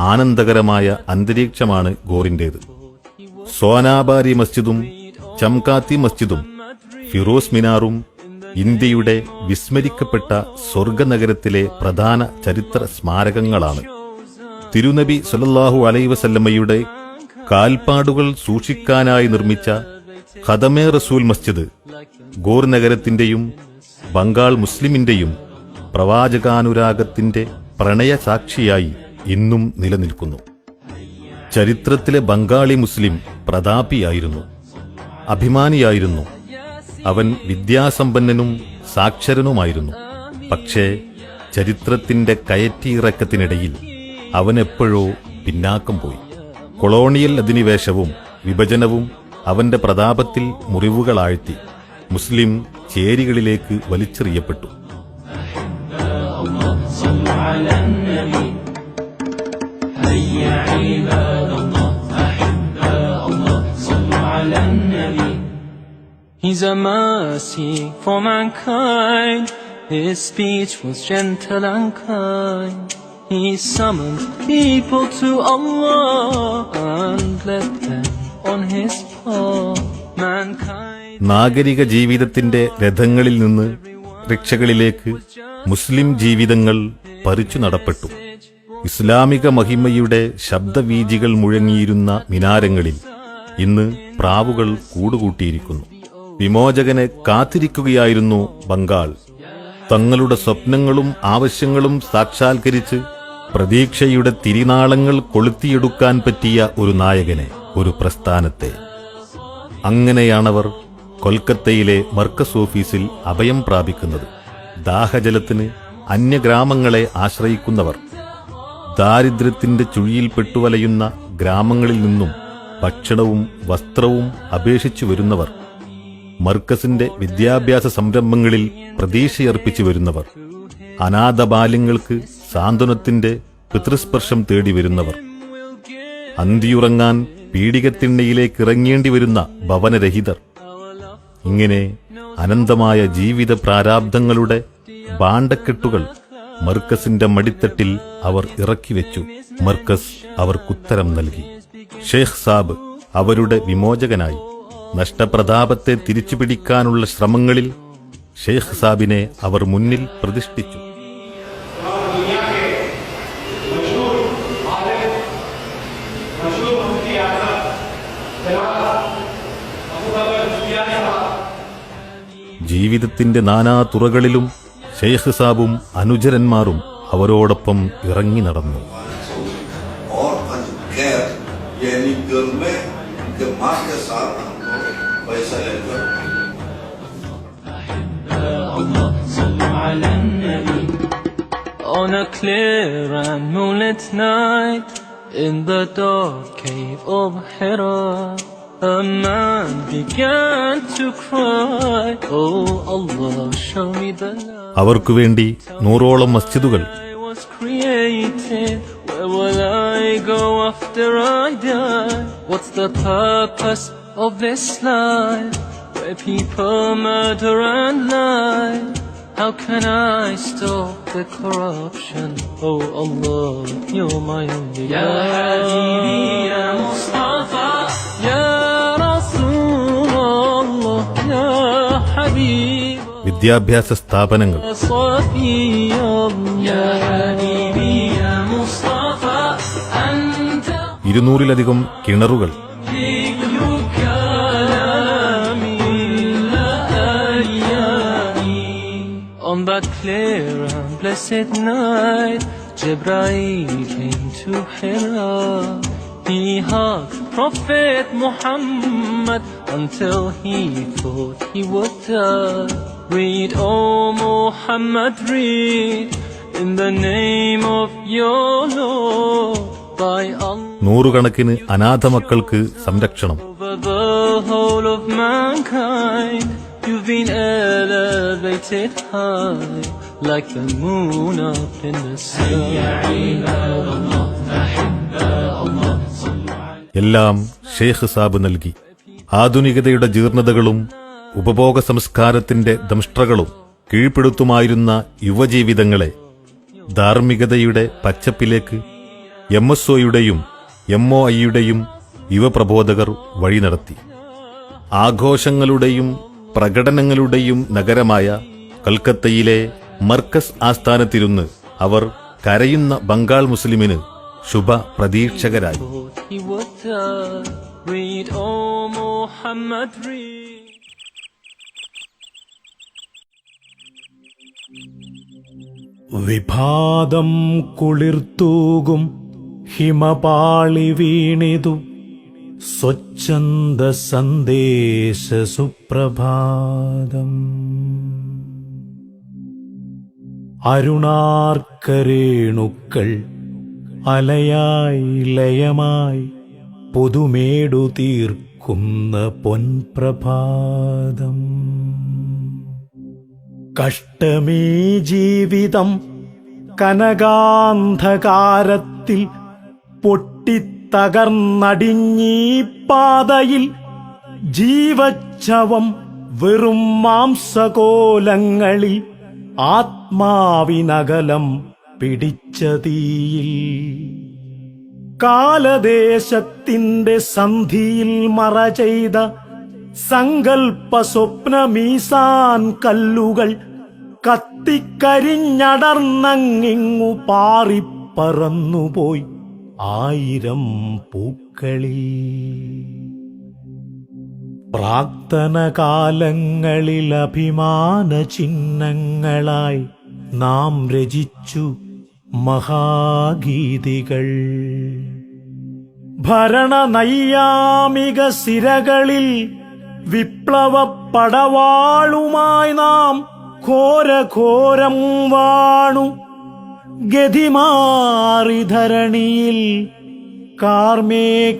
ആനന്ദകരമായ അന്തരീക്ഷമാണ് ഗോറിന്റേത്. സോനാബാരി മസ്ജിദും ചംകാത്തി മസ്ജിദും ഫിറോസ് മിനാറും ഇന്ത്യയുടെ വിസ്മരിക്കപ്പെട്ട സ്വർഗനഗരത്തിലെ പ്രധാന ചരിത്ര സ്മാരകങ്ങളാണ്. തിരുനബി സല്ലല്ലാഹു അലൈഹി വസല്ലമയുടെ കാൽപ്പാടുകൾ സൂക്ഷിക്കാനായി നിർമ്മിച്ച ഖദമെ റസൂൽ മസ്ജിദ് ഗോർ നഗരത്തിന്റെയും ബംഗാൾ മുസ്ലിമിന്റെയും പ്രവാചകാനുരാഗത്തിന്റെ പ്രണയസാക്ഷിയായി ഇന്നും നിലനിൽക്കുന്നു. ചരിത്രത്തിലെ ബംഗാളി മുസ്ലിം പ്രതാപിയായിരുന്നു, അഭിമാനിയായിരുന്നു. അവൻ വിദ്യാസമ്പന്നനും സാക്ഷരനുമായിരുന്നു. പക്ഷേ ചരിത്രത്തിന്റെ കയറ്റിയിറക്കത്തിനിടയിൽ അവനെപ്പോഴോ പിന്നാക്കം പോയി. കൊളോണിയൽ അധിനിവേശവും വിഭജനവും അവന്റെ പ്രതാപത്തിൽ മുറിവുകളാഴ്ത്തി. മുസ്ലിം ചേരികളിലേക്ക് വലിച്ചെറിയപ്പെട്ടു. He's a mercy for mankind. His speech was gentle and kind. He summoned people to Allah and led them on his path. Mankind. നാഗരിക ജീവിതത്തിന്റെ രഥങ്ങളിൽ നിന്ന് റിക്ഷകളിലേക്ക് മുസ്ലിം ജീവിതങ്ങൾ പറിച്ചു നടപ്പെട്ടു. ഇസ്ലാമിക മഹിമയുടെ ശബ്ദവീജികൾ മുഴങ്ങിയിരുന്ന മിനാരങ്ങളിൽ ഇന്ന് പ്രാവുകൾ കൂടുകൂട്ടിയിരിക്കുന്നു. വിമോചകനെ കാത്തിരിക്കുകയായിരുന്നു ബംഗാൾ. തങ്ങളുടെ സ്വപ്നങ്ങളും ആവശ്യങ്ങളും സാക്ഷാത്കരിച്ച് പ്രതീക്ഷയുടെ തിരിനാളങ്ങൾ കൊളുത്തിയെടുക്കാൻ പറ്റിയ ഒരു നായകനെ, ഒരു പ്രസ്ഥാനത്തെ. അങ്ങനെയാണവർ കൊൽക്കത്തയിലെ മർക്കസ് ഓഫീസിൽ അഭയം പ്രാപിക്കുന്നത്. ദാഹജലത്തിന് അന്യഗ്രാമങ്ങളെ ആശ്രയിക്കുന്നവർ, ദാരിദ്ര്യത്തിന്റെ ചുഴിയിൽ പെട്ടുവലയുന്ന ഗ്രാമങ്ങളിൽ നിന്നും ഭക്ഷണവും വസ്ത്രവും അപേക്ഷിച്ചു വരുന്നവർ, മർക്കസിന്റെ വിദ്യാഭ്യാസ സംരംഭങ്ങളിൽ പ്രതീക്ഷയർപ്പിച്ചു വരുന്നവർ, അനാഥ ബാല്യങ്ങൾക്ക് സാന്ത്വനത്തിന്റെ പിതൃസ്പർശം തേടി വരുന്നവർ, അന്തിയുറങ്ങാൻ പീഡികത്തിണ്ണയിലേക്ക് ഇറങ്ങേണ്ടി വരുന്ന ഭവനരഹിതർ. ഇങ്ങനെ അനന്തമായ ജീവിത പ്രാരാബ്ധങ്ങളുടെ ഭാണ്ഡക്കെട്ടുകൾ മർക്കസിന്റെ മടിത്തട്ടിൽ അവർ ഇറക്കിവെച്ചു. മർക്കസ് അവർക്കുത്തരം നൽകി. ഷേഖ് സാബ് അവരുടെ വിമോചകനായി. നഷ്ടപ്രതാപത്തെ തിരിച്ചുപിടിക്കാനുള്ള ശ്രമങ്ങളിൽ ഷേഖ് സാബിനെ അവർ മുന്നിൽ പ്രതിഷ്ഠിച്ചു. ജീവിതത്തിന്റെ നാനാ തുറകളിലും ഷേഖ് സാബും അനുചരന്മാരും അവരോടൊപ്പം ഇറങ്ങി നടന്നു. On a clear and moonlit night, in the dark cave of Hira, a man began to cry, Oh Allah, show me the light. അവർക്കു വേണ്ടി 100ഓളം മസ്ജിദുകൾ. I was created, where will I go after I die? What's the purpose of this life, where people murder and lie? How can I stop the corruption? Oh Allah, you're my only Ya Habibi, Ya Mustafa, Ya Rasulullah, Ya Habib. വിദ്യാഭ്യാസ സ്ഥാപനങ്ങൾ. Ya Safiyullah, Ya Habibi, Ya Mustafa, Anta 200-ലധികം കിണറുകൾ. On that clear and blessed night, Jibreel came to Hira. He hugged Prophet Muhammad until he thought he would die. Read, oh Muhammad, read, in the name of your Lord, by Allah. നൂറുകണക്കിന് അനാഥ മക്കൾക്ക് സംരക്ഷണം. Over the whole of mankind, you've been elevated high, like the moon up in the sky. എല്ലാം ഷേഖ് സാബ് നൽകി. ആധുനികതയുടെ ജീർണതകളും ഉപഭോഗ സംസ്കാരത്തിന്റെ ദംഷ്ട്രകളും കീഴ്പ്പെടുത്തുമായിരുന്ന യുവജീവിതങ്ങളെ ധാർമ്മികതയുടെ പച്ചപ്പിലേക്ക്, MSOയുടെയും MOIയുടെയും യുവപ്രബോധകർ വഴി നടത്തി. ആഘോഷങ്ങളുടെയും പ്രകടനങ്ങളുടെയും നഗരമായ കൽക്കത്തയിലെ മർക്കസ് ആസ്ഥാനത്തിരുന്ന് അവർ കരയുന്ന ബംഗാൾ മുസ്ലിമിന് ശുഭ പ്രതീക്ഷകരായി. He would die. Read, O Muhammad, read. വിഭാതം കുളിർത്തൂകും ഹിമപാളി വീണിതു സ്വച്ഛന്ദ സന്ദേശ സുപ്രഭാതം. അരുണാർക്കരേണുക്കൾ അലയായി ലയമായി പുതുമേടു തീർക്കുന്ന പൊൻപ്രഭാതം. കഷ്ടമീ ജീവിതം കനകാന്ധകാരത്തിൽ പൊട്ടിത്തകർന്നടിഞ്ഞീ പാതയിൽ ജീവച്ഛവം വെറും മാംസകോലങ്ങളിൽ ആത്മാവിനകലം പിടിച്ച തീയിൽ. കാലദേശത്തിന്റെ സന്ധിയിൽ മറ ചെയ്ത സങ്കൽപ്പ സ്വപ്നമീസാൻ കല്ലുകൾ കത്തിക്കരിഞ്ഞടർന്നങ്ങിങ്ങു പാറിപ്പറന്നുപോയി 1000 പൂക്കളിൽ. പ്രാക്തന കാലങ്ങളിൽ അഭിമാന ചിഹ്നങ്ങളായി നാം രചിച്ചു മഹാഗീതികൾ. ഭരണനൈയാമിക സിരകളിൽ വിപ്ലവ പടവാളുമായി നാം ഘോരഘോരം വാണു. ഗതിമാറി ധരണിയിൽ കാർമേഘ